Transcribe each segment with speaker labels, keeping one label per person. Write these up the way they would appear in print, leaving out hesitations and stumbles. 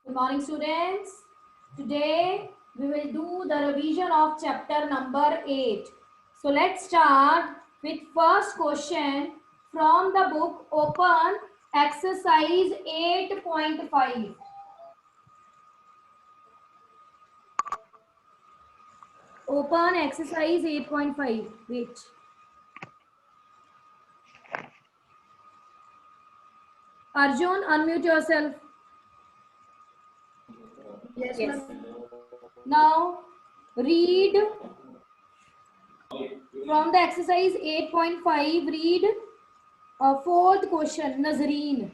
Speaker 1: Good morning, students. Today we will do the revision of chapter number 8. So let's start with first question from the book. Open exercise 8.5. Open exercise 8.5. Wait. Arjun, unmute yourself. Yes. Now read from the exercise 8.5. Read fourth question, Nazreen.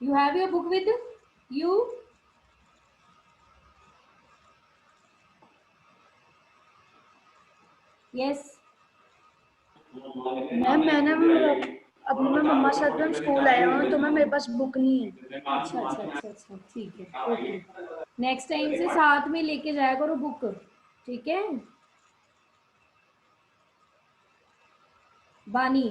Speaker 1: You have your book with you? Yes.
Speaker 2: Ma'am मैंने अपनी मैं मम्मा साथ में school आया हूँ तो मैं मेरे पास बुक नहीं है।
Speaker 1: अच्छा, ठीक है, ओके। नेक्स्ट टाइम से साथ में लेके जाया करो बुक, ठीक है। Bani,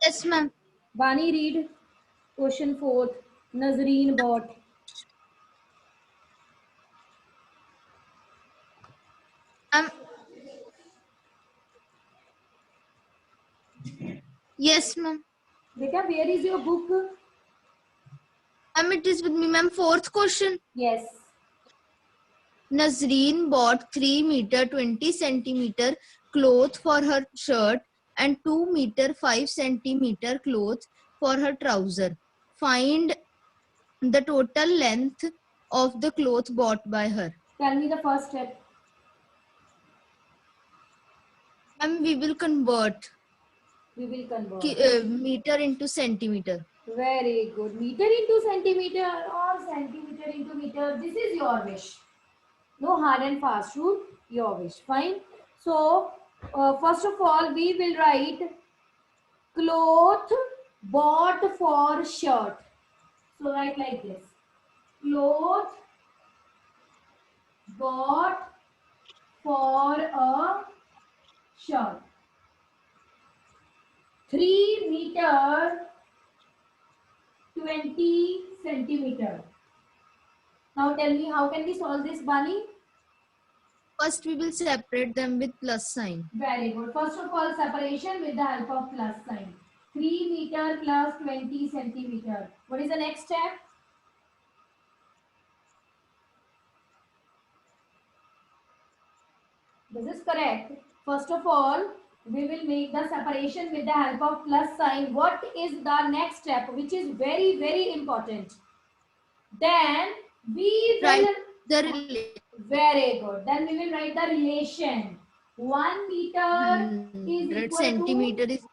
Speaker 2: yes ma'am.
Speaker 1: Bani read question fourth, Nazreen bought.
Speaker 2: Yes ma'am.
Speaker 1: बेटा where is your book?
Speaker 2: Ma'am it is with me ma'am. Fourth question.
Speaker 1: Yes.
Speaker 2: Nazreen bought 3 meter 20 centimeter cloth for her shirt and 2 meter 5 centimeter cloth for her trouser. Find the total length of the cloth bought by her.
Speaker 1: Tell me the first step.
Speaker 2: Ma'am, we will convert meter into centimeter.
Speaker 1: Very good. Meter into centimeter or centimeter into meter. This is your wish. No hard and fast rule. Your wish. Fine. So, first of all, we will write cloth bought for shirt. So, write like this. Cloth bought for a shirt. 3 meter 20 centimeter. Now tell me, how can we solve this, Bani?
Speaker 2: First, we will separate them with plus sign.
Speaker 1: Very good. First of all, separation with the help of plus sign. 3 meter plus 20 centimeter. What is the next step? This is correct. First of all, we will make the separation with the help of plus sign. What is the next step, which is very, very important? Then we will
Speaker 2: write the relation.
Speaker 1: Very good. Then we will write the relation. 1 meter is
Speaker 2: 100
Speaker 1: equal
Speaker 2: centimeter
Speaker 1: to
Speaker 2: is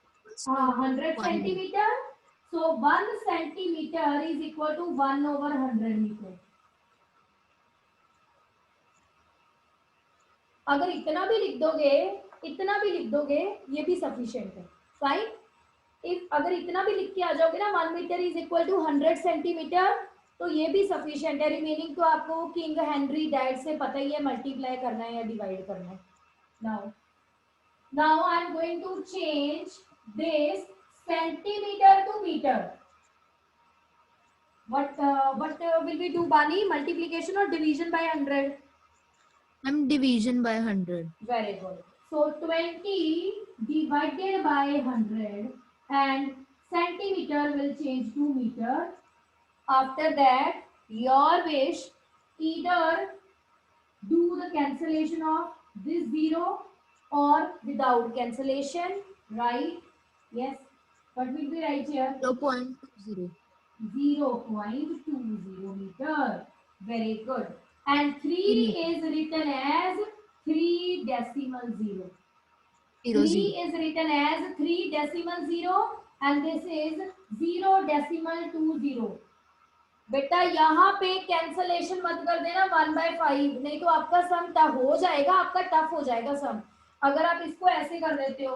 Speaker 1: 100
Speaker 2: 1 meter.
Speaker 1: centimeter. So 1 centimeter is equal to 1 over 100 meter. अगर इतना भी लिख दोगे ये भी sufficient है। Fine. If अगर इतना भी लिख के आ जाओगे ना 1 metre is equal to 100 centimetre तो ये भी सफिशिएंट है। रिमेनिंग तो आपको किंग हेनरी डैड से पता ही है मल्टीप्लाई करना है या डिवाइड करना है। Now I am going to change this centimeter to meter. What will we do, Bani? Multiplication or division by 100?
Speaker 2: I'm division by 100.
Speaker 1: Very good. So 20 divided by 100 and centimeter will change to meter. After that, your wish, either do the cancellation of this 0 or without cancellation, right? Yes. What will be right here?
Speaker 2: 0.20.
Speaker 1: 0.20 meter. Very good. And 3 is written as 3 decimal 0. 3 is written as 3 decimal 0 and this is 0 decimal 20. बेटा यहाँ पे cancellation मत कर देना 1/5, नहीं तो आपका सम tough हो जाएगा, आपका टफ हो जाएगा सम। अगर आप इसको ऐसे कर देते हो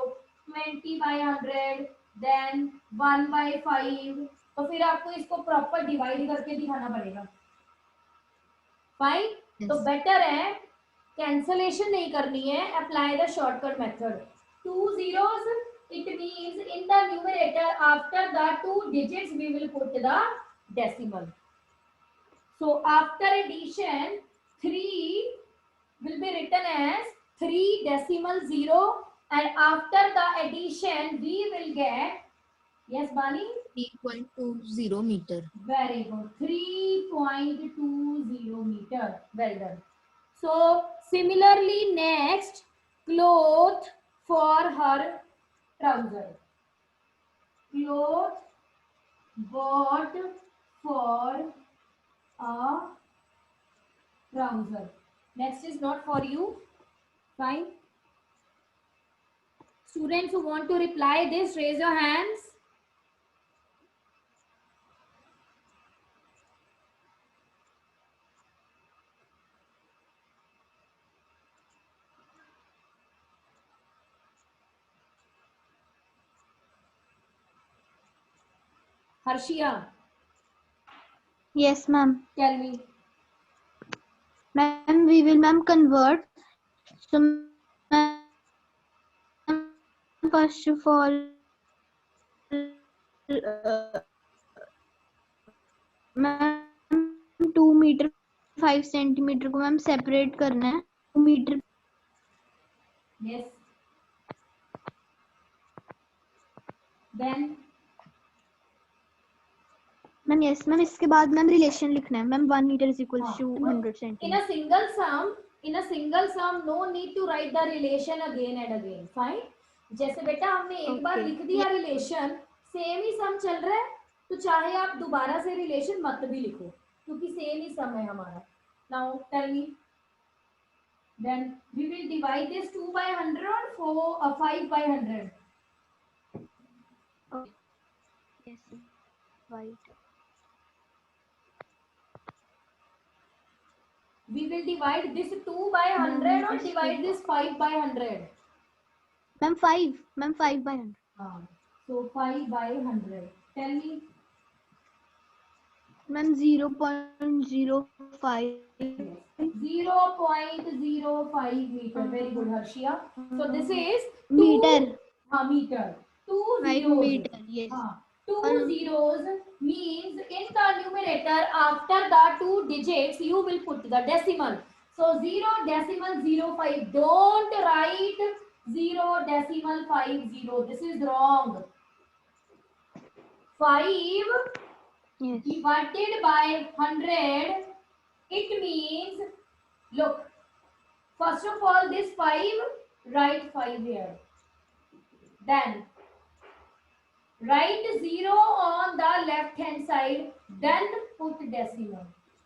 Speaker 1: 20/100 देन 1/5 तो फिर आपको इसको प्रॉपर डिवाइड करके दिखाना पड़ेगा। फाइन। तो बेटर है कैंसलेशन नहीं करनी है, apply the shortcut method. 2 zeros, it means in the numerator after the 2 digits we will put the decimal. So after addition 3 will be written as 3 decimal 0, and after the addition we will get, yes Bani,
Speaker 2: 3.20 meter.
Speaker 1: very good, 3.20 meter. Well done. So similarly next, cloth for her trouser. Cloth bought for a trouser. Next is not for you. Fine. Students who want to reply this, raise your hands. Harshia,
Speaker 3: Yes, ma'am.
Speaker 1: tell me.
Speaker 3: Ma'am, we will, ma'am, convert. So, ma'am, first of all, ma'am, 2 meter 5 centimeter को ma'am separate करना है 2 metre.
Speaker 1: Yes. Then
Speaker 3: ma'am yes ma'am, इसके बाद ma'am relation लिखना है ma'am. 1 meter is equals to 100
Speaker 1: in
Speaker 3: centimeter.
Speaker 1: a single sum no need to write the relation again and again. Fine. जैसे बेटा हमने एक बार
Speaker 3: Okay.
Speaker 1: लिख दिया रिलेशन, सेम ही सम चल रहा है, तो चाहे आप दोबारा से रिलेशन मत भी लिखो क्योंकि सेम ही सम है हमारा. Now tell me. Then we will divide this 2 by 100 or 5 by 100.
Speaker 3: Okay. Yes, right.
Speaker 1: We will divide this 2 by 100 or divide this 5 by 100.
Speaker 3: Ma'am 5 by 100.
Speaker 1: So 5 by 100. Tell me.
Speaker 3: Ma'am 0.05.
Speaker 1: 0.05 meter. Very good, Harshia. So this is
Speaker 3: Meter.
Speaker 1: Meter. 2
Speaker 3: 5
Speaker 1: zeros.
Speaker 3: meter. Yes.
Speaker 1: 2 zeros means in the numerator after the 2 digits you will put the decimal. So 0.05. Don't write 0.50. This is wrong. 5
Speaker 3: Yes.
Speaker 1: divided by 100, it means, look, first of all this 5, write 5 here, then write 0 on the left hand side, then put decimal.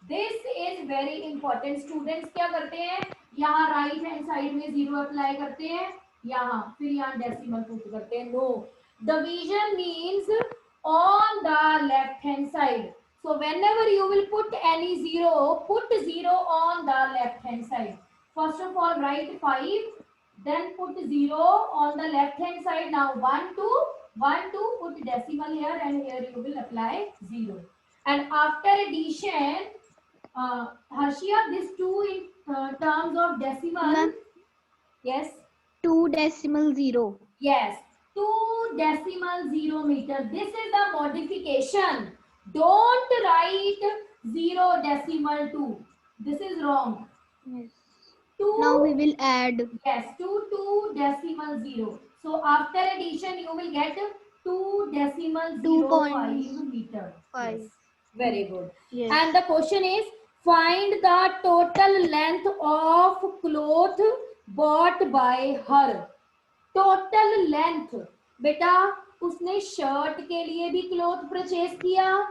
Speaker 1: This is very important. Students क्या करते हैं, यहाँ right hand side में 0 apply करते हैं, यहाँ फिर यहाँ डेसिमल पुट करते हैं. No, division means on the left hand side. So whenever you will put any 0, put 0 on the left hand side. First of all write 5, then put 0 on the left hand side. Now 1 2 put decimal here, and here you will apply 0. And after addition, Harshia, this 2 in terms of decimal.
Speaker 3: Ma'am.
Speaker 1: Yes.
Speaker 3: 2.0.
Speaker 1: Yes, 2.0 meter. This is the modification. Don't write 0.2. This is wrong.
Speaker 3: Yes.
Speaker 1: 2.
Speaker 3: Now we will add.
Speaker 1: Yes, 2.0. So after addition, you will get 2.05 meter.
Speaker 3: 5.
Speaker 1: Yes. Very good.
Speaker 3: Yes.
Speaker 1: And the question is, find the total length of cloth bought by her. Total length. बेटा उसने shirt के लिए भी cloth purchase किया,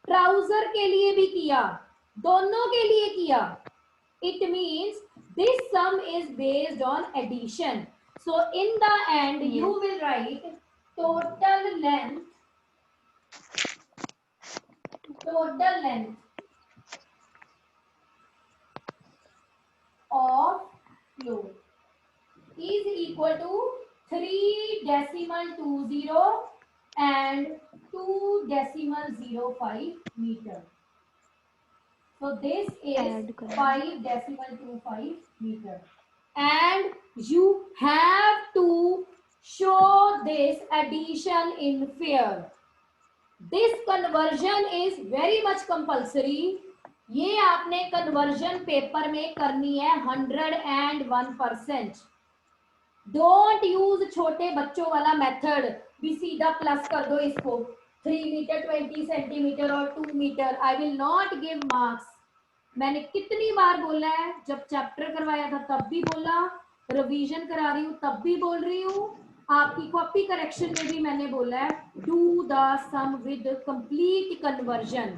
Speaker 1: trouser के लिए भी किया, दोनों के लिए किया. It means this sum is based on addition. So in the end you will write total length of cloth is equal to 3.20 and 2.05 meter. So this is
Speaker 3: Add करना
Speaker 1: 5 decimal to 5 meter. And you have to show this addition in fair. This conversion is very much compulsory. ये आपने conversion paper में करनी है 101%. Don't use छोटे बच्चों वाला method भी सीधा प्लस कर दो इसको 3 मीटर 20 सेंटीमीटर और 2 metre. I will not give marks. मैंने कितनी बार बोला है, जब चैप्टर करवाया था तब भी बोला, रिवीजन करा रही हूँ तब भी बोल रही हूँ, आपकी कॉपी करेक्शन में भी मैंने बोला है, do the sum with complete conversion,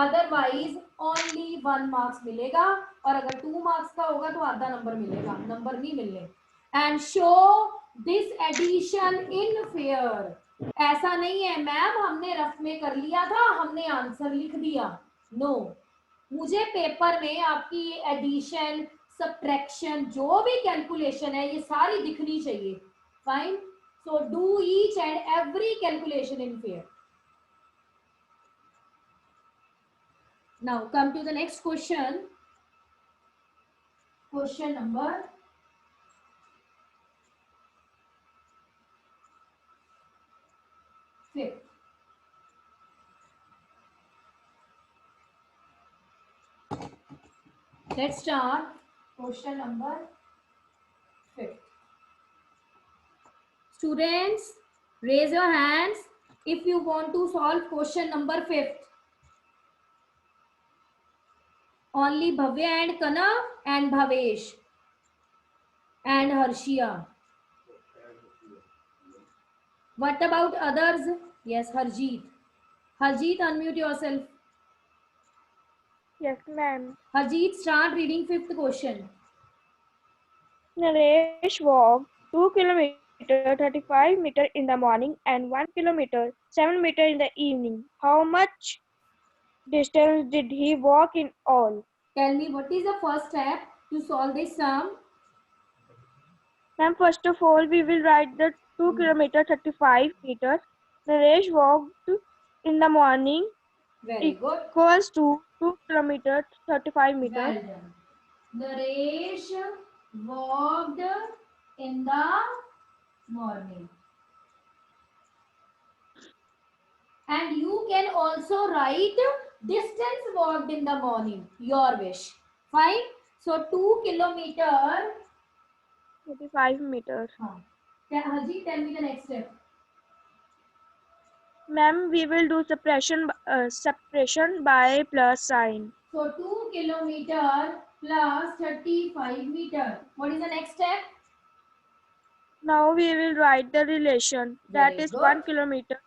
Speaker 1: otherwise only 1 marks मिलेगा, और अगर 2 मार्क्स का होगा तो आधा नंबर मिलेगा, नंबर नहीं मिलने. And show this addition in fair. ऐसा नहीं है मैम हमने रफ में कर लिया था, हमने आंसर लिख दिया. नो, मुझे पेपर में आपकी एडिशन, सब्ट्रैक्शन, जो भी कैलकुलेशन है ये सारी दिखनी चाहिए. Fine. So do each and every calculation in fair. Now come to the next question. Question number 5. Let's start question number 5. Students, raise your hands if you want to solve question number 5. Only Bhavya and Kana and Bhavesh and Harshia. What about others? Yes, Harjeet. Harjeet, unmute yourself.
Speaker 4: Yes, ma'am.
Speaker 1: Harjeet, start reading 5th question.
Speaker 4: Naresh walked 2 kilometers 35 meters in the morning and 1 kilometer 7 meters in the evening. How much distance did he walk in all?
Speaker 1: Tell me what is the first step to solve this sum?
Speaker 4: Ma'am, first of all, we will write the 2 kilometers 35 meters. Naresh walked in the morning
Speaker 1: Very good.
Speaker 4: equals to 2 kilometers 35 meters.
Speaker 1: Well done. Naresh walked in the morning. And you can also write distance walked in the morning, your wish. Fine. So 2 kilometer.
Speaker 4: 35 meters.
Speaker 1: Harjeet, tell me the next step.
Speaker 4: Ma'am, we will do subtraction by plus sign.
Speaker 1: So 2 kilometer plus 35 meter. What is the next step?
Speaker 4: Now we will write the relation. That
Speaker 1: Very
Speaker 4: is
Speaker 1: good.
Speaker 4: 1 kilometer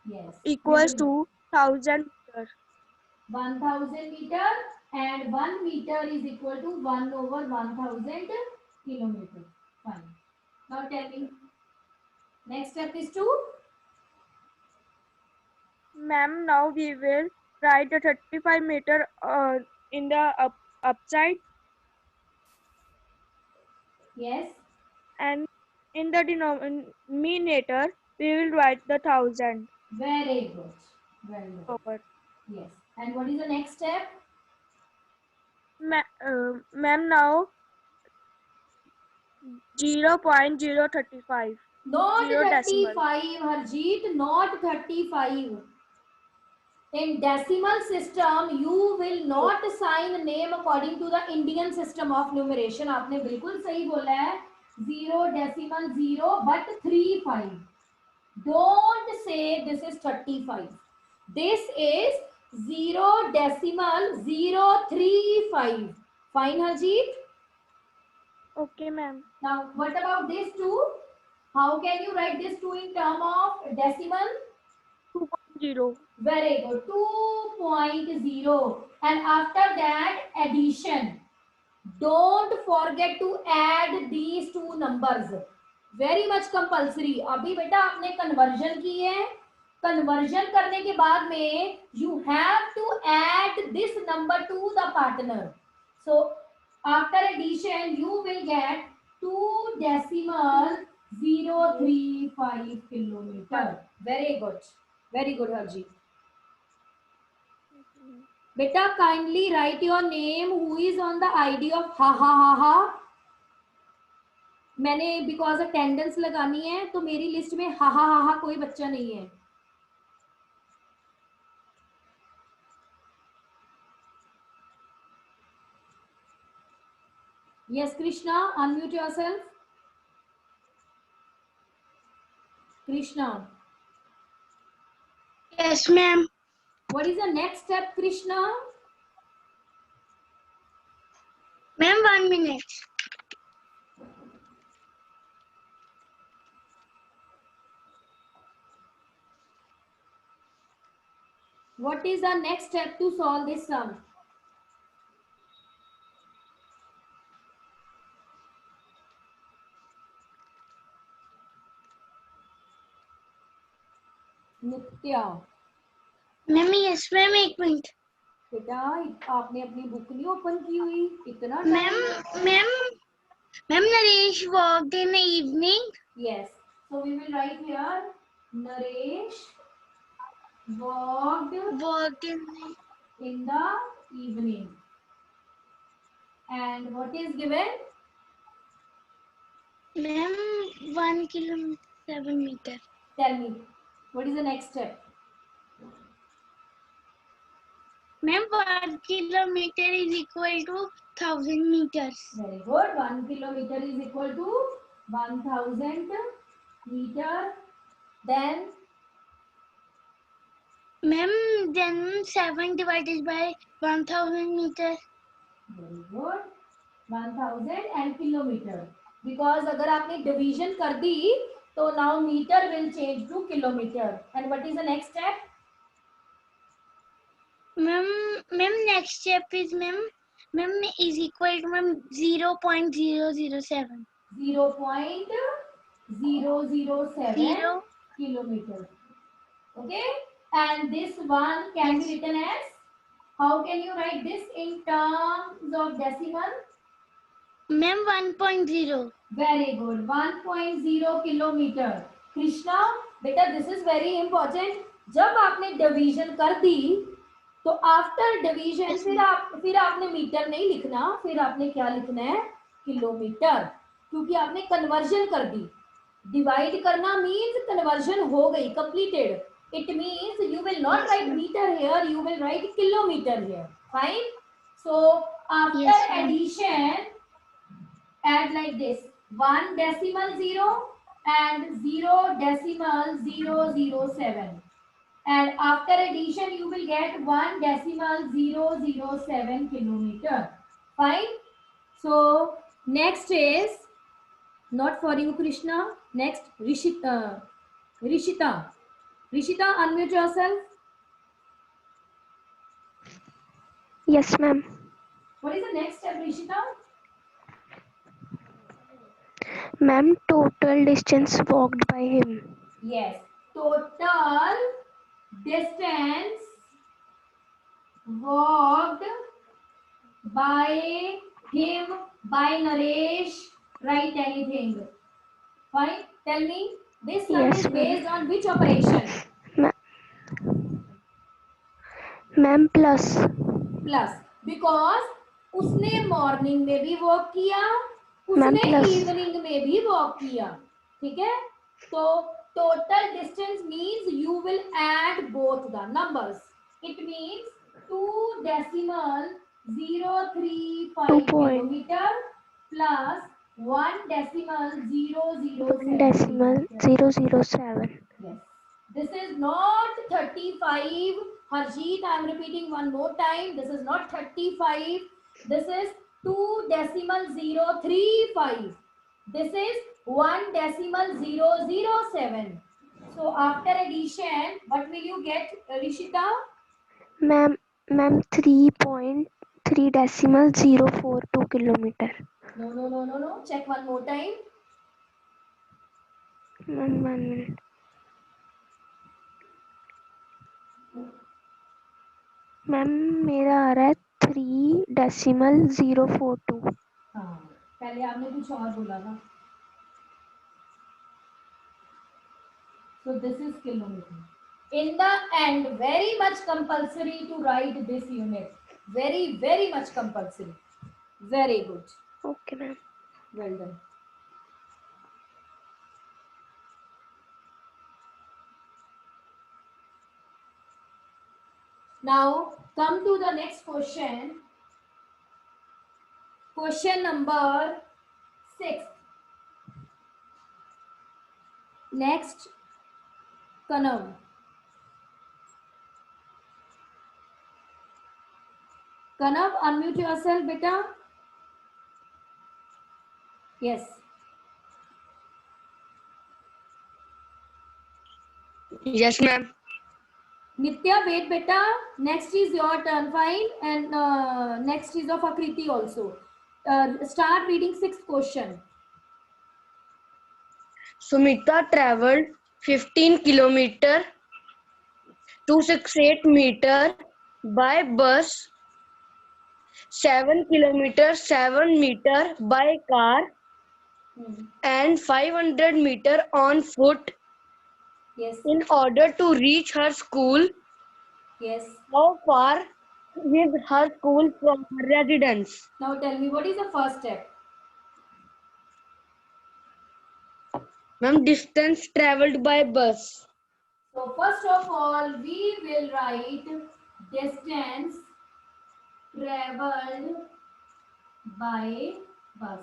Speaker 1: Yes.
Speaker 4: equals to 1000 meters.
Speaker 1: 1000 meter, and 1 meter is equal to 1 over 1000 kilometer. Fine. Now tell me. Next step is to?
Speaker 4: Ma'am, now we will write the 35 meter in the upside.
Speaker 1: Yes.
Speaker 4: And in the denominator, we will write the 1000.
Speaker 1: Very good. Well done.
Speaker 4: Over.
Speaker 1: Yes. And what is the next step?
Speaker 4: Ma'am, now 0.035.
Speaker 1: Not
Speaker 4: 0 decimal.
Speaker 1: 35, Harjeet, not 35. In decimal system, you will not assign name according to the Indian system of numeration. आपने बिल्कुल सही बोला है. 0 decimal 0, but 35. Don't say this is 35. This is 0 decimal 035. Fine, Harjeet?
Speaker 4: Okay, ma'am.
Speaker 1: Now, what about this 2? How can you write this 2 in term of decimal?
Speaker 4: 2.0.
Speaker 1: Very good. 2.0. And after that, addition. Don't forget to add these two numbers. Very much compulsory. अभी बेटा आपने conversion की है. Conversion करने के बाद में you have to add this number to the partner. So after addition, you will get 2 decimal 035 kilometer. Very good. Very good, Harjeet. बेटा kindly right your name who is on the ID of हा हा हा हा. मैंने because attendance लगानी है तो मेरी लिस्ट में हा हा हा हा कोई बच्चा नहीं है. Yes, Krishna, unmute yourself. Krishna.
Speaker 3: Yes, ma'am.
Speaker 1: What is the next step, Krishna?
Speaker 3: Ma'am, 1 minute.
Speaker 1: What is the next step to solve this sum? Nitya.
Speaker 3: Ma'am, yes, ma'am, 1 minute.
Speaker 1: बेटा आपने अपनी बुक नहीं ओपन की हुई इतना
Speaker 3: Ma'am, ma'am, Naresh walked in the evening.
Speaker 1: Yes, so we will write here Naresh walked
Speaker 3: Walked
Speaker 1: in the evening. And what is given?
Speaker 3: Ma'am, 1 kilometer, 7 meter.
Speaker 1: Tell me, what is the next step?
Speaker 3: Ma'am, 1 kilometer is equal to 1000 meters.
Speaker 1: Very good. 1 kilometer is equal to 1000 meter. Then
Speaker 3: Ma'am, then 7 divided by 1000 meters.
Speaker 1: very good. 1000 and kilometer. Because अगर आपने division कर दी तो now meter will change to kilometer. And what is the next step?
Speaker 3: Ma'am, next step is ma'am is equal to ma'am 0.007.
Speaker 1: 0.007
Speaker 3: Zero.
Speaker 1: kilometer. Okay, and this one can be written as, how can you write this in terms of decimal?
Speaker 3: Ma'am, 1.0.
Speaker 1: Very good. 1.0 kilometre. Krishna बेटा this is very important. जब आपने division कर दी तो after division फिर आपने metre नहीं लिखना, फिर आपने क्या लिखना है? किलोमीटर. क्योंकि आपने कन्वर्जन कर दी. डिवाइड करना मीन्स कन्वर्जन हो गई, completed. It means you will not write metre here, you will write kilometre here. Fine. So after addition add like this: 1 decimal 0 and 0.007, and after addition you will get 1.007 kilometer. Fine. So next is not for you Krishna. Next Rishita. Rishita, unmute yourself.
Speaker 4: Yes, ma'am.
Speaker 1: What is the next step, Rishita?
Speaker 4: Ma'am, total distance walked by him.
Speaker 1: Yes, total distance walked by him, by Naresh. Write anything. Fine. Tell me, this sum
Speaker 4: Yes,
Speaker 1: is
Speaker 4: ma'am.
Speaker 1: based on which operation?
Speaker 4: Ma'am, plus.
Speaker 1: Plus. Because उसने morning में भी walk किया,
Speaker 4: Ma'am,
Speaker 1: उसने
Speaker 4: plus.
Speaker 1: Evening में भी walk किया. ठीक है. तो total distance means you will add both the numbers. It means 2.035 kilometer plus
Speaker 4: 1.007.
Speaker 1: Yes. This is not 35. Harjeet, I am repeating one more time. This is not 35. This is 2.035. This is 1.007. So after addition, what will you get, Rishita?
Speaker 4: Ma'am, 3.3.042 kilometer.
Speaker 1: No. Check one more time.
Speaker 4: Ma'am, 1 minute. Ma'am मेरा आ रहा है 3.042.
Speaker 1: हाँ, पहले आपने कुछ और बोला था. So this is kilometer. In the end, very much compulsory to write this unit. Very much compulsory. Very good.
Speaker 4: Okay, ma'am.
Speaker 1: Well done. Now come to the next question. Question number 6. Next, Kanav. Kanav, unmute yourself, beta. Yes.
Speaker 5: Yes, ma'am.
Speaker 1: Nitya, wait, beta. Next is your turn, fine. And next is of Akriti also. Start reading 6th question.
Speaker 5: Sumita traveled 15 kilometer 268 meter by bus, 7 kilometer 7 meter by car, and 500 meter on foot
Speaker 1: Yes.
Speaker 5: in order to reach her school.
Speaker 1: Yes.
Speaker 5: How far is her school from her residence?
Speaker 1: Now tell me, what is the first step?
Speaker 5: Ma'am, distance traveled by bus.
Speaker 1: So first of all, we will write distance traveled by bus.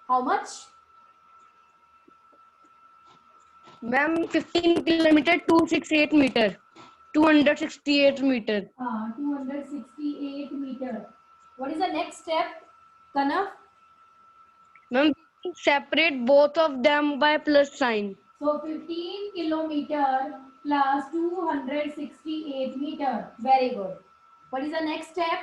Speaker 1: How much?
Speaker 5: Ma'am, 15 kilometer 268 meter. 268 meter.
Speaker 1: 268 meter. What is the next step, Kanav?
Speaker 5: Ma'am, separate both of them by plus sign.
Speaker 1: So 15 kilometer plus 268 meter. Very good. What is the next step?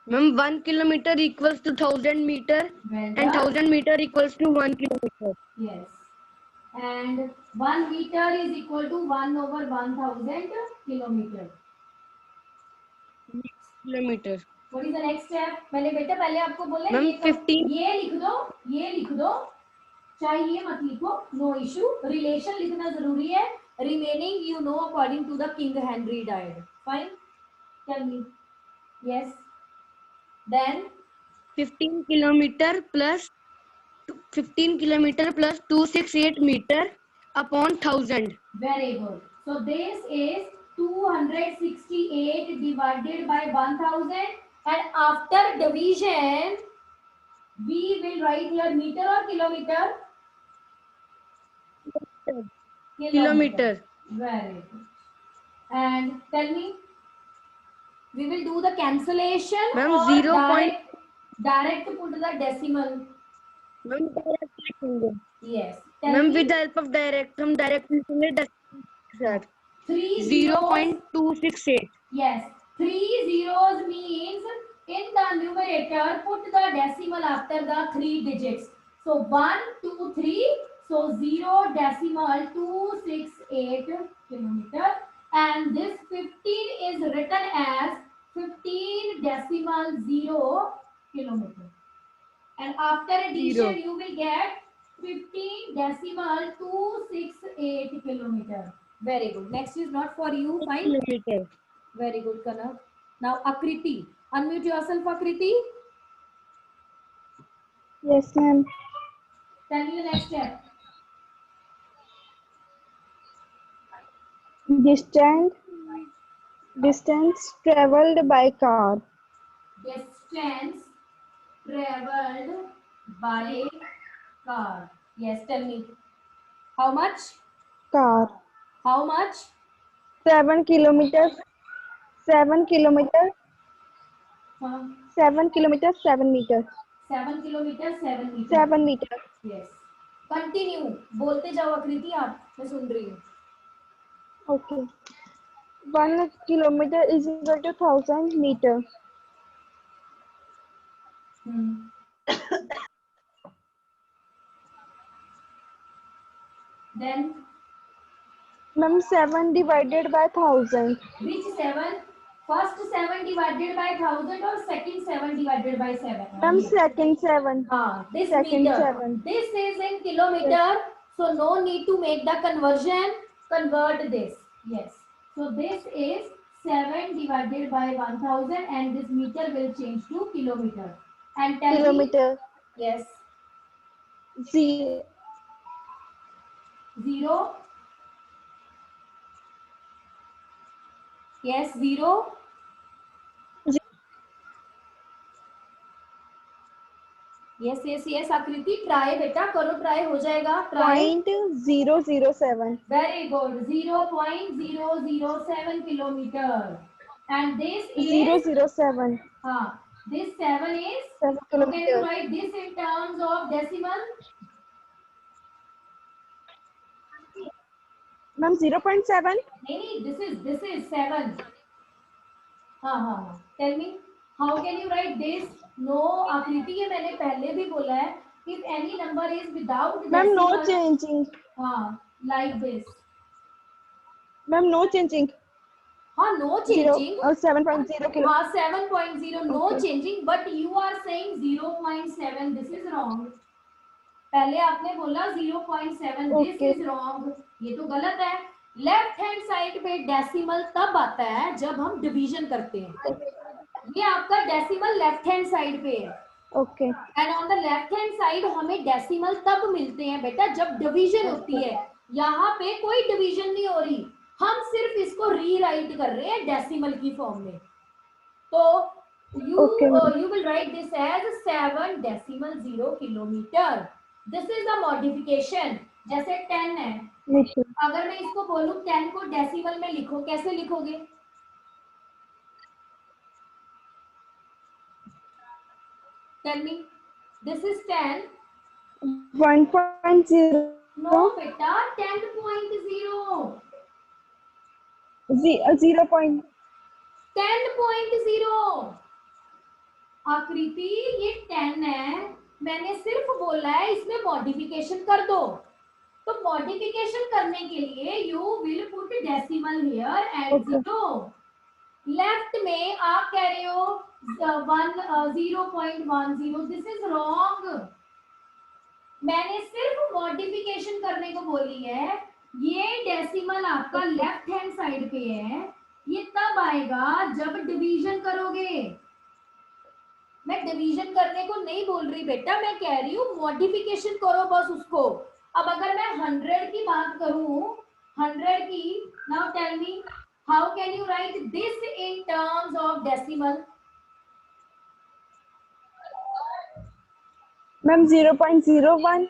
Speaker 5: Ma'am, 1 kilometer equals to 1000 meter
Speaker 1: Well
Speaker 5: and
Speaker 1: done.
Speaker 5: 1000 meter equals to 1 kilometer.
Speaker 1: Yes. And 1 meter is equal to 1 over 1000 kilometer.
Speaker 5: Kilometer.
Speaker 1: What is the next step? मैंने बेटा पहले आपको बोला
Speaker 5: Ma'am,
Speaker 1: ये
Speaker 5: 15.
Speaker 1: ये लिख दो, चाहे ये मत लिखो, नो इशू. रिलेशन लिखना जरूरी है. Remaining you know according to the King Henry died. Fine. Tell me. Yes. Then
Speaker 5: 15 kilometer plus 268 meter upon 1000.
Speaker 1: very good. So this is 268 divided by 1000, and after division we will write here meter or kilometer?
Speaker 5: Kilometer.
Speaker 1: Very good. And tell me, we will do the cancellation
Speaker 5: Ma'am,
Speaker 1: or
Speaker 5: 0.
Speaker 1: direct put the decimal?
Speaker 5: Ma'am,
Speaker 1: Yes. Tell
Speaker 5: Ma'am,
Speaker 1: me.
Speaker 5: with the help of direct, हम direct लिखेंगे decimal.
Speaker 1: 3 zeros.
Speaker 5: 0.268.
Speaker 1: Yes. 3 zeros means in the numerator put the decimal after the 3 digits. So 1, 2, 3. So 0 decimal 268 kilometer. And this 15 is written as 15 decimal 0 kilometer. And after addition, you will get 15 decimal 268 kilometer. Very good. Next is not for you. Fine.
Speaker 5: Kilometer.
Speaker 1: Very good, Kanav. Now Akriti. Unmute yourself, Akriti.
Speaker 4: Yes, ma'am.
Speaker 1: Tell me the next step.
Speaker 4: Distance traveled by car.
Speaker 1: Distance traveled by car. Yes, tell me. How much?
Speaker 4: Car.
Speaker 1: How much?
Speaker 4: 7 kilometers. 7 kilometers. 7 kilometers. 7 meters.
Speaker 1: 7 kilometers, 7 meters.
Speaker 4: 7 meters.
Speaker 1: Yes. Continue. बोलते जाओ आकृति आप. मैं सुन रही हूँ.
Speaker 4: Okay. 1 kilometer is equal to 1000 meters.
Speaker 1: Then
Speaker 4: Ma'am, 7 divided by 1000.
Speaker 1: which 7? First 7 divided by 1000 or second 7 divided by 7?
Speaker 4: Ma'am, second 7.
Speaker 1: This
Speaker 4: Second
Speaker 1: meter.
Speaker 4: 7.
Speaker 1: This is in kilometer. So no need to make the conversion. Convert this. Yes. So this is 7 divided by 1000 and this meter will change to kilometer. And tell me.
Speaker 4: Kilometer.
Speaker 1: Yes.
Speaker 4: 0.
Speaker 1: 0. Yes, 0. Yes, yes, yes. आकृति try बेटा करो, try हो जाएगा. Try.
Speaker 4: 0.007.
Speaker 1: Very good. 0.007 kilometer. And this is
Speaker 4: 007.
Speaker 1: this 7 is.
Speaker 4: 7
Speaker 1: So can you
Speaker 4: kilometer.
Speaker 1: write this in terms of decimal?
Speaker 4: Ma'am, 0.7.
Speaker 1: नहीं, this is 7. हाँ. Tell me, how can you write this? No, आकृति ये मैंने पहले भी बोला है. If any number is without
Speaker 4: Ma'am, no
Speaker 1: decimal,
Speaker 4: changing.
Speaker 1: like this.
Speaker 4: Ma'am, no changing.
Speaker 1: No changing.
Speaker 4: 7.0 kilo.
Speaker 1: 7.0, no
Speaker 4: Okay.
Speaker 1: changing. But you are saying 0.7. This is wrong. पहले आपने बोला 0.7. This
Speaker 4: Okay.
Speaker 1: is wrong. ये तो गलत है. Left hand side पे decimal तब आता है जब हम डिवीजन करते हैं. ये आपका डेसिमल लेफ्ट हैंड साइड पे है.
Speaker 4: Okay.
Speaker 1: And on the left hand side हमें डेसिमल तब मिलते हैं बेटा जब डिवीजन होती है. यहाँ पे कोई डिवीजन नहीं हो रही, हम सिर्फ इसको रीराइट कर रहे हैं डेसिमल की फॉर्म में. तो you will write this as 7 decimal 0 kilometre. This is the modification. जैसे 10 है, अगर मैं इसको बोलूं 10 को डेसिमल में लिखो, कैसे लिखोगे? Tell me. This is 10.
Speaker 4: 1.0.
Speaker 1: No बेटा, 10.0.
Speaker 4: 0.
Speaker 1: 10.0. आकृति ये 10 है, मैंने सिर्फ बोला है इसमें मॉडिफिकेशन कर दो. तो मॉडिफिकेशन करने के लिए you will put decimal here and 0. Left में आप कह रहे हो 0.10. This is wrong. मैंने सिर्फ मॉडिफिकेशन करने को बोली है. ये डेसिमल आपका लेफ्ट हैंड साइड पे है. ये तब आएगा जब डिवीजन करोगे. मैं डिवीजन करने को नहीं बोल रही बेटा, मैं कह रही हूँ मॉडिफिकेशन करो बस उसको. अब अगर मैं 100 की बात करूं, 100 की, now tell me how can you write this in terms of decimal?
Speaker 4: Ma'am 0.01.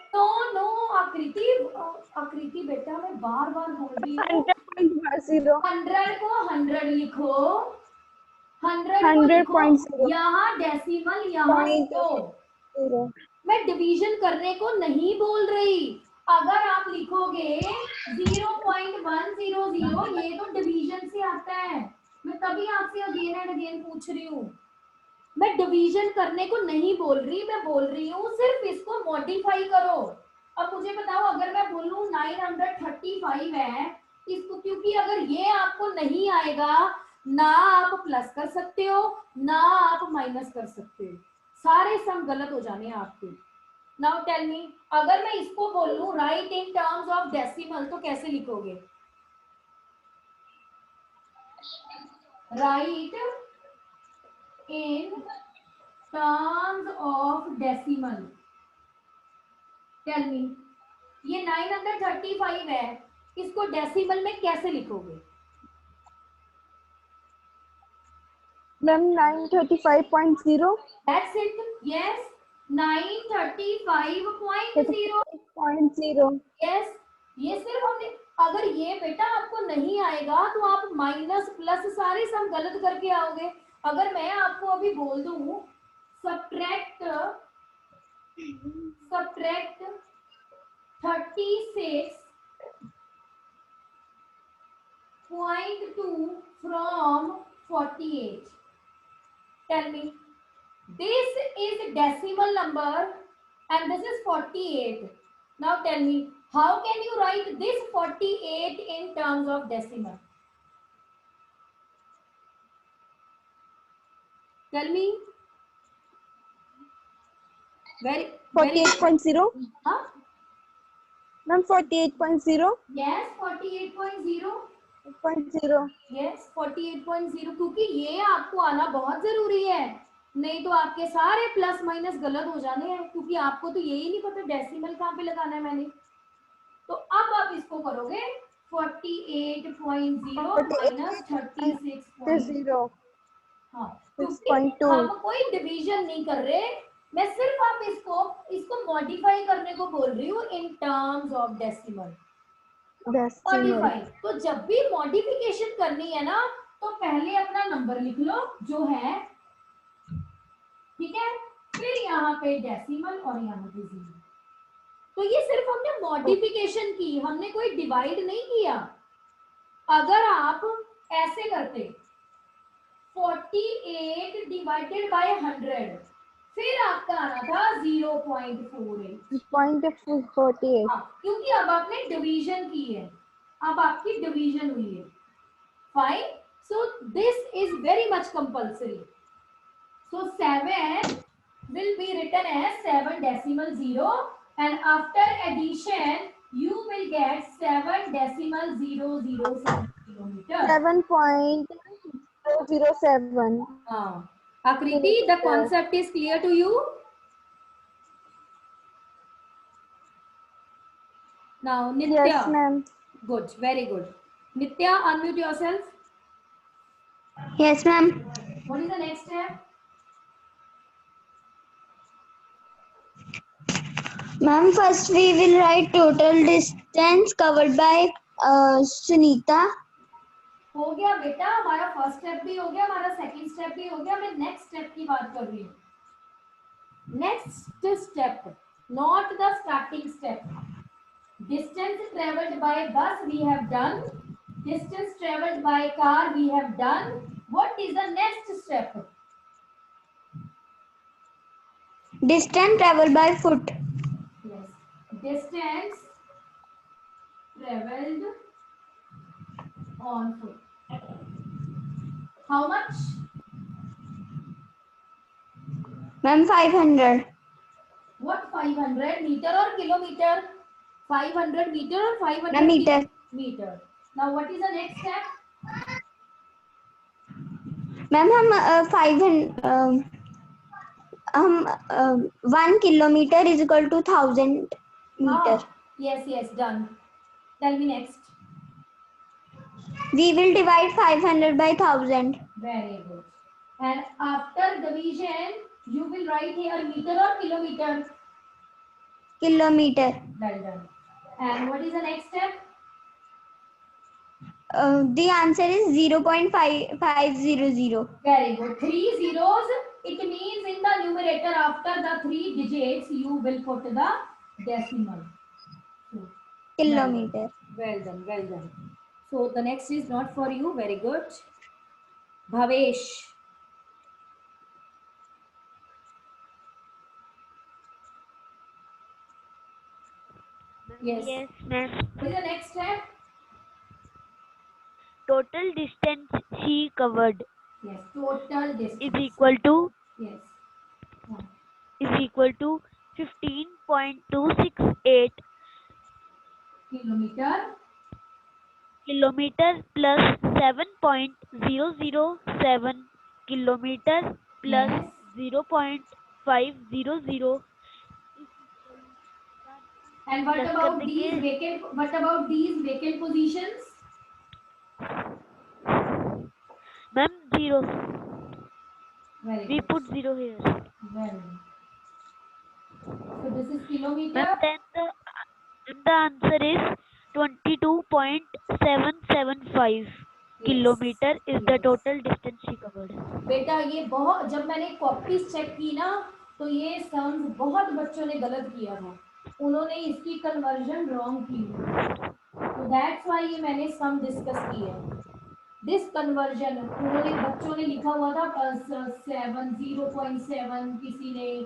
Speaker 1: No Akriti बेटा मैं बार बार बोल रही हूँ. 100 को 100 लिखो, 100.0. यहाँ डेसिमल, यहाँ 0. मैं डिवीजन करने को नहीं बोल रही. अगर आप लिखोगे 0.100, ये तो डिवीजन से आता है. मैं तभी आपसे अगेन एंड अगेन पूछ रही हूँ. मैं डिवीजन करने को नहीं बोल रही, मैं बोल रही हूँ सिर्फ इसको मॉडिफाई करो. अब मुझे बताओ, अगर मैं बोलूँ 935 है इसको, क्योंकि अगर ये आपको नहीं आएगा, ना आप प्लस कर सकते हो ना आप माइनस कर सकते हो. सारे सम गलत हो जाने आपके. नाउ टेल मी, अगर मैं इसको बोलूं write in terms of decimal तो कैसे लिखोगे? Write in terms of decimal. Tell me, ये 935 है, इसको डेसिमल में कैसे लिखोगे?
Speaker 4: Ma'am 935.0.
Speaker 1: That's it. Yes, 935.0. Yes, ये सिर्फ हमने, अगर ये बेटा आपको नहीं आएगा तो आप माइनस प्लस सारे सम गलत करके आओगे. अगर मैं आपको अभी बोल दूं subtract 36.2 from 48. Tell me, this is decimal number and this is 48. Now tell me, how can you write this 48 in terms of decimal? Tell me. Very
Speaker 4: 48.0.
Speaker 1: huh?
Speaker 4: Ma'am, 48.0.
Speaker 1: Yes, 48.0.
Speaker 4: 0.
Speaker 1: Yes 48.0, क्योंकि ये आपको आना बहुत जरूरी है, नहीं तो आपके सारे प्लस माइनस गलत हो जाने हैं, क्योंकि आपको तो यही नहीं पता डेसिमल कहाँ पे लगाना है मैंने। तो अब आप इसको करोगे 48.0 माइनस 36.
Speaker 4: 0.
Speaker 1: हाँ, क्योंकि
Speaker 4: 6.2.
Speaker 1: हम कोई डिवीजन नहीं कर रहे, मैं सिर्फ आप इसको मॉडिफाई करने को बोल रही हूँ इन terms of decimal.
Speaker 4: Decimal.
Speaker 1: Modify, तो जब भी मॉडिफिकेशन करनी है ना, तो पहले अपना नंबर लिख लो जो है, ठीक है, फिर यहाँ पे डेसिमल और यहाँ पे जीरो। तो ये सिर्फ हमने मॉडिफिकेशन की, हमने कोई डिवाइड नहीं किया। अगर आप ऐसे करते 48 डिवाइडेड बाय 100, फिर आपका आना था 0.48।
Speaker 4: 0.48.
Speaker 1: हाँ, क्योंकि अब आपने डिवीजन की है, अब आपकी डिवीजन हुई है। Fine, so this is very much compulsory. So 7 will be written as 7 decimal 0, and after addition you will get 7 decimal 007 kilometer.
Speaker 4: 7.007.
Speaker 1: Akriti, the concept is clear to you? Now Nitya.
Speaker 4: Yes, ma'am.
Speaker 1: Good, very good. Nitya, unmute yourself.
Speaker 3: Yes, ma'am.
Speaker 1: What is the next step?
Speaker 3: Ma'am, first we will write total distance covered by Sunita.
Speaker 1: हो गया बेटा, हमारा first step भी हो गया, हमारा second step भी हो गया, मैं नेक्स्ट स्टेप की बात कर रही हूँ। Next step, not the starting step. Distance travelled by bus we have done, distance travelled by car we have done, what is the next step?
Speaker 3: Distance traveled by foot.
Speaker 1: Yes, distance traveled on foot. How much?
Speaker 3: Ma'am, 500.
Speaker 1: What 500 meter or kilometer? 500 meter or 500
Speaker 3: Ma'am, meter.
Speaker 1: meter. Now what is the next step?
Speaker 3: Ma'am हम 1 kilometer is equal to 1000 meter.
Speaker 1: Yes, done. Tell me next.
Speaker 3: We will divide 500 by 1000.
Speaker 1: Very good. And after division, you will write here meter or kilometer?
Speaker 3: Kilometer.
Speaker 1: Well done. And what is the next step?
Speaker 3: The answer is 0.5500.
Speaker 1: Very good. 3 zeros. It means in the numerator after the 3 digits, you will put the decimal.
Speaker 3: Kilometer.
Speaker 1: Well done. So the next is not for you. Very good. Bhavesh. Yes.
Speaker 6: Yes, ma'am.
Speaker 1: What is the next step?
Speaker 6: Total distance she covered
Speaker 1: Yes. Total distance
Speaker 6: is equal to
Speaker 1: Yes.
Speaker 6: 15.268
Speaker 1: Kilometer.
Speaker 6: kilometer plus 7.007 kilometer plus
Speaker 1: Yes.
Speaker 6: 0.500.
Speaker 1: And what
Speaker 6: Plus
Speaker 1: about
Speaker 6: करने
Speaker 1: these
Speaker 6: के-
Speaker 1: vacant? What about these vacant positions?
Speaker 6: Ma'am, 0.
Speaker 1: Very
Speaker 6: We
Speaker 1: good.
Speaker 6: put 0 here.
Speaker 1: Very good. So this is kilometer.
Speaker 6: Ma'am, then the answer is 22.775 kilometer is the
Speaker 1: Yes.
Speaker 6: total distance she covered.
Speaker 1: बेटा ये बहुत, जब मैंने copies check की ना, तो ये sums बहुत बच्चों ने गलत किया था, उन्होंने इसकी कन्वर्जन रॉन्ग की, तो दैट्स व्हाई ये मैंने सम डिस्कस किया। दिस कन्वर्जन उन्होंने, बच्चों ने लिखा हुआ था 7 0.7, किसी ने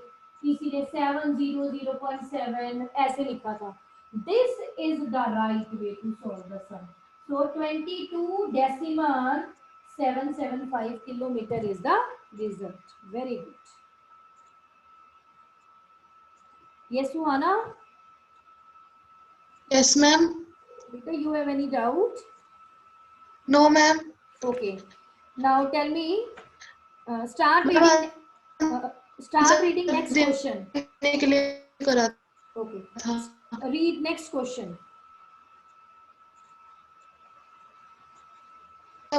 Speaker 1: 7 0.7 ऐसे लिखा था। This is the right way to solve the sum. So 22.775 kilometer is the result. Very good. Yes, Suhana?
Speaker 7: Yes, ma'am.
Speaker 1: Beta, you have any doubt?
Speaker 7: No, ma'am.
Speaker 1: Okay. Now tell me, start
Speaker 7: Ma'am,
Speaker 1: reading. Start
Speaker 7: answer
Speaker 1: reading next question.
Speaker 7: देने के लिए करा
Speaker 1: Okay.
Speaker 7: था.
Speaker 1: Read next question.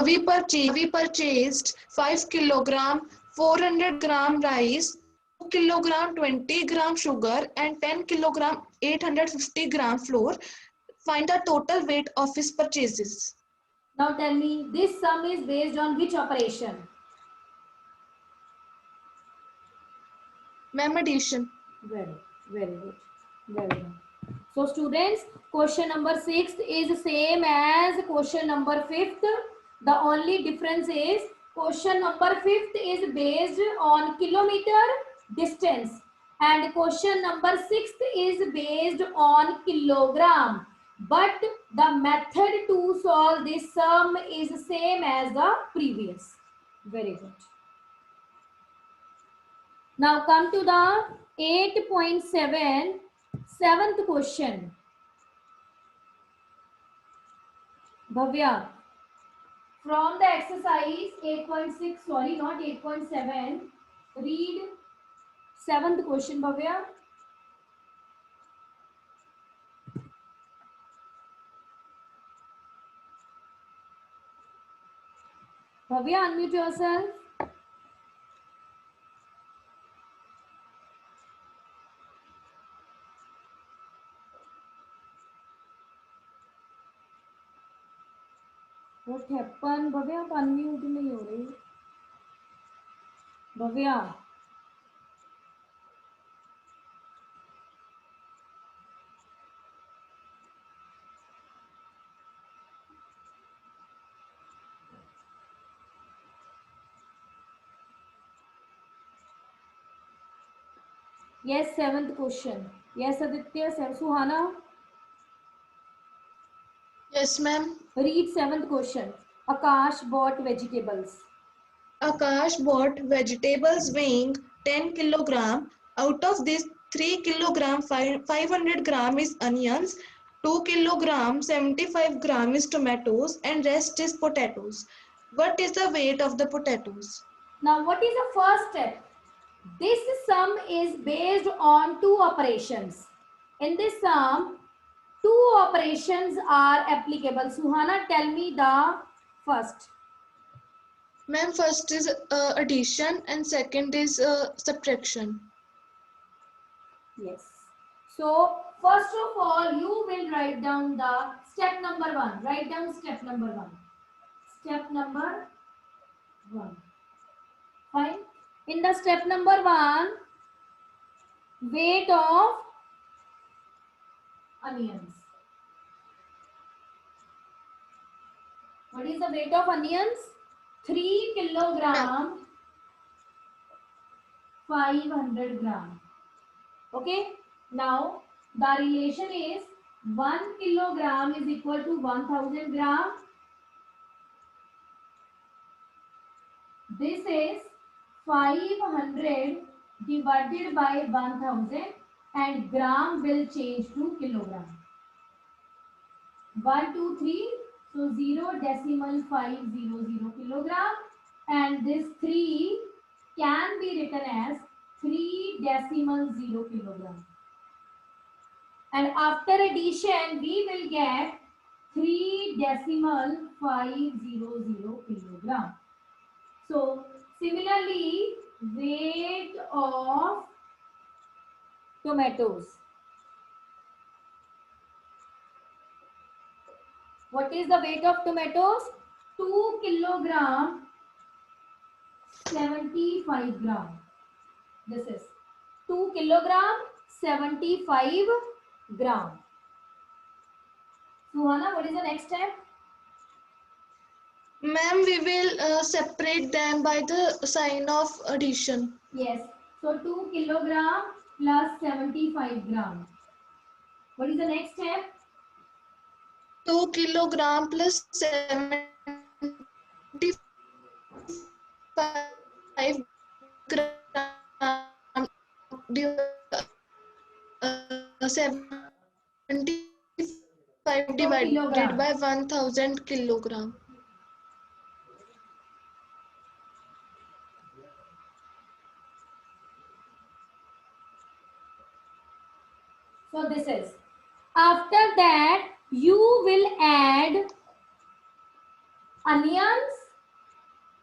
Speaker 7: We purchased 5 kilogram 400 gram rice, 2 kilogram 20 gram sugar, and 10 kilogram 850 gram flour. Find the total weight of his purchases.
Speaker 1: Now tell me, this sum is based on which operation?
Speaker 7: Ma'am, addition.
Speaker 1: Very good. Very good. So students, question number 6 is same as question number 5th. The only difference is question number 5th is based on kilometer distance and question number 6th is based on kilogram. But the method to solve this sum is same as the previous. Very good. Now come to the 8.7, 7th question. Bhavya, from the exercise 8.6, sorry, not 8.7, read 7th question, Bhavya. Bhavya, unmute yourself. What happened? Bhavya, आप unmute नहीं हो रही. Bhavya. Yes, 7th question. Yes, Aditya, Suhana.
Speaker 7: Yes, ma'am.
Speaker 1: Read 7th question. Akash bought vegetables.
Speaker 7: Akash bought vegetables weighing 10 kilogram. Out of this, 3 kilogram 500 gram is onions, 2 kilogram 75 gram is tomatoes, and rest is potatoes. What is the weight of the potatoes?
Speaker 1: Now, what is the first step? This sum is based on two operations. In this sum, two operations are applicable. Suhana, tell me the first.
Speaker 7: Ma'am, first is addition and second is subtraction.
Speaker 1: Yes. So, first of all, you will write down the step number 1. Write down step number 1. Step number 1. Fine. In the step number 1, weight of onions. What is the weight of onions? 3 kilogram, 500 gram. Okay. Now, the relation is 1 kilogram is equal to 1000 gram. This is 500 divided by 1000 and gram will change to kilogram. 1, 2, 3. So 0.500 kilogram and this 3 can be written as 3.0 kilogram. And after addition, we will get 3.500 kilogram. So similarly, weight of tomatoes. What is the weight of tomatoes? 2 kilogram 75 gram. This is 2 kilogram 75 gram. Suhana, what is the next step?
Speaker 7: Ma'am, we will separate them by the sign of addition.
Speaker 1: Yes. So 2 kilogram plus 75 gram. What is the next step?
Speaker 7: 2 kilogram plus 75 gram. 75 5 divided by 1000 kilogram.
Speaker 1: So this is. After that, you will add onions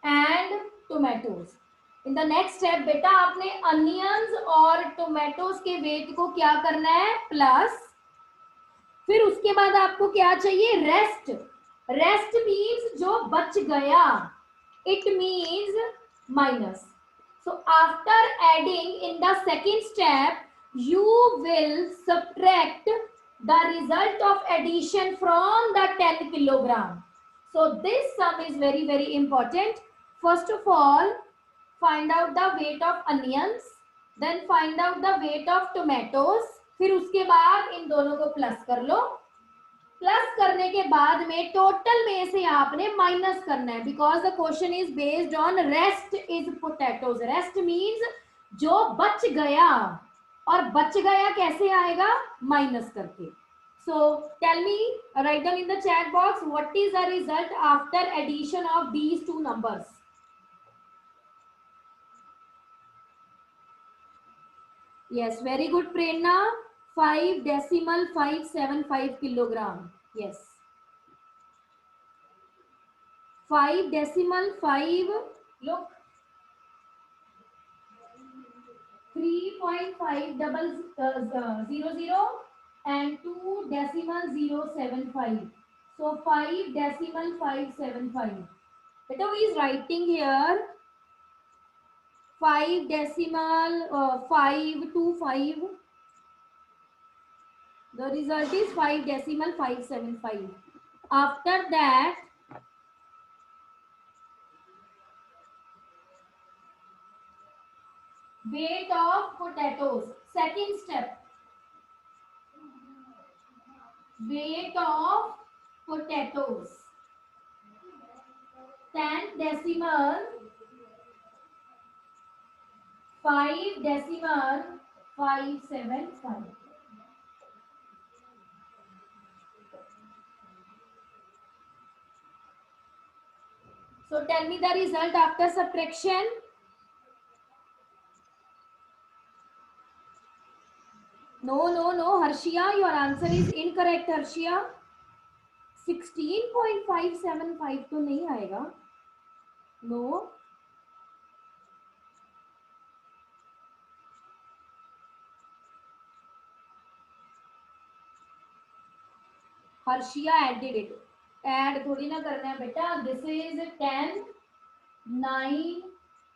Speaker 1: and tomatoes. In the next step, बेटा आपने onions और tomatoes के weight को क्या करना है? Plus. फिर उसके बाद आपको क्या चाहिए? Rest. Rest means जो बच गया. It means minus. So after adding in the second step, you will subtract the result of addition from the 10 kilogram. So this sum is very, very important. First of all, find out the weight of onions, then find out the weight of tomatoes. फिर उसके बाद इन दोनों को plus कर लो. Plus करने के बाद में टोटल में से आपने माइनस करना है, because the question is based on rest is potatoes. Rest means जो बच गया, और बच गया कैसे आएगा? माइनस करके. So tell me, write down in the chat box, what is the result after addition of these two numbers? Yes, very good, Prerna. 5.575 kilogram. Yes. 5.5. Look. 3.500 and 2.075. So 5.575. Beta, who is writing here? 5.525. The result is 5.575. After that, weight of potatoes. Second step. Weight of potatoes. 10 decimal 5.575. So tell me the result after subtraction. No, Harshia, your answer is incorrect, Harshia. 16.575 तो नहीं आएगा. No. Harshia added it. Add थोड़ी ना करना है बेटा. This is 10, 9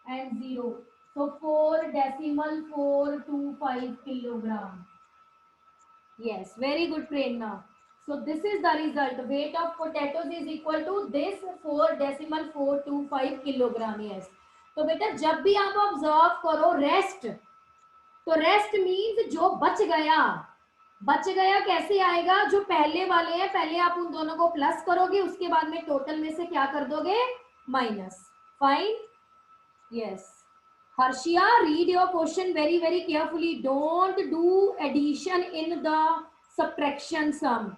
Speaker 1: and 0. So 4.425 kilogram. Yes, very good, Prerna. So this is the result. Weight of potatoes is equal to this 4.425 kilogram. Yes. तो बेटा जब भी आप ऑब्जर्व करो रेस्ट, तो रेस्ट मीन्स जो बच गया. बच गया कैसे आएगा? जो पहले वाले हैं, पहले आप उन दोनों को प्लस करोगे, उसके बाद में टोटल में से क्या कर दोगे? Minus. Fine. Yes. Harshia, read your question very, very carefully. Don't do addition in the subtraction sum.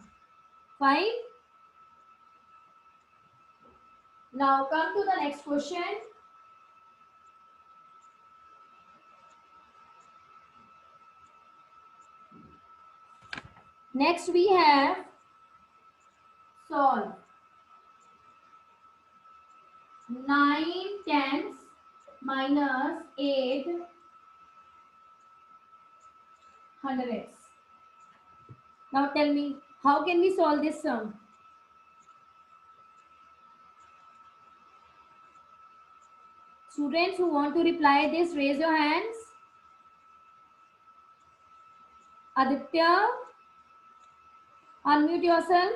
Speaker 1: Fine. Now come to the next question. Next we have solve 9 tenths minus 8 hundredths. Now tell me, how can we solve this sum? Students who want to reply this, raise your hands. Aditya, unmute yourself.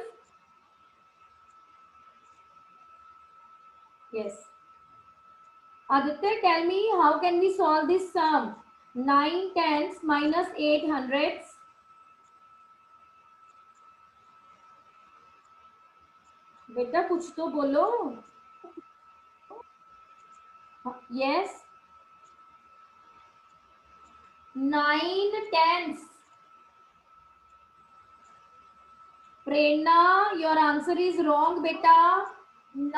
Speaker 1: Yes. Aditya, tell me, how can we solve this sum? 9 tenths minus 8 hundredths. बेटा कुछ तो बोलो. Yes. 9 tenths. Prerna, your answer is wrong, beta. 9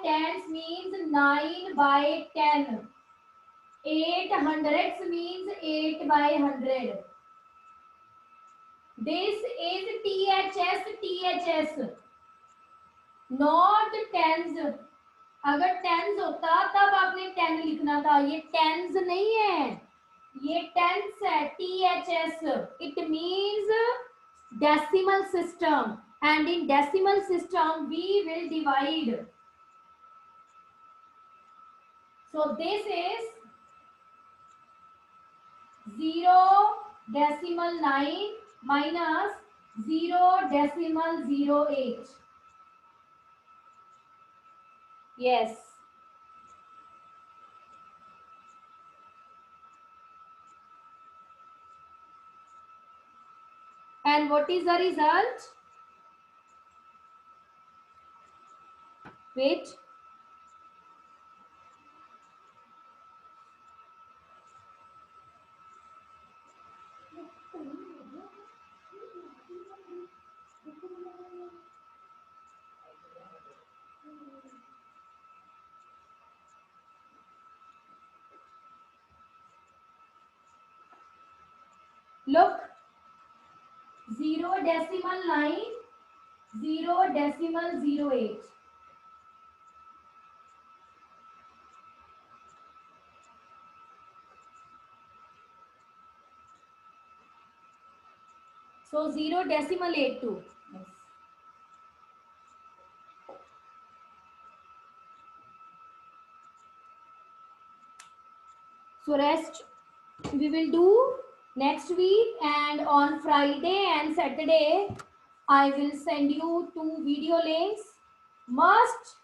Speaker 1: tens means 9 by 10. 8 hundredths means 8 by 100. This is THS, not tens. अगर tense होता तब आपने 10 लिखना था, ये टेंस नहीं है, ये टेंस है. THS, it means decimal system, and in decimal system we will divide. So this is 0.9 minus 0.08. Yes. And what is the result? Wait. Look, 0.9, 0.08. So 0.82. Yes. So rest we will do next week, and on Friday and Saturday I will send you 2 video links. Must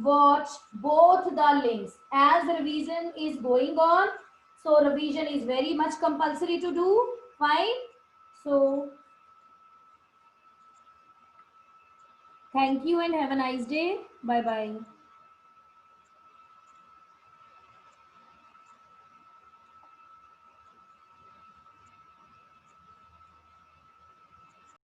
Speaker 1: watch both the links as revision is going on. So revision is very much compulsory to do. Fine. So thank you and have a nice day. Bye bye.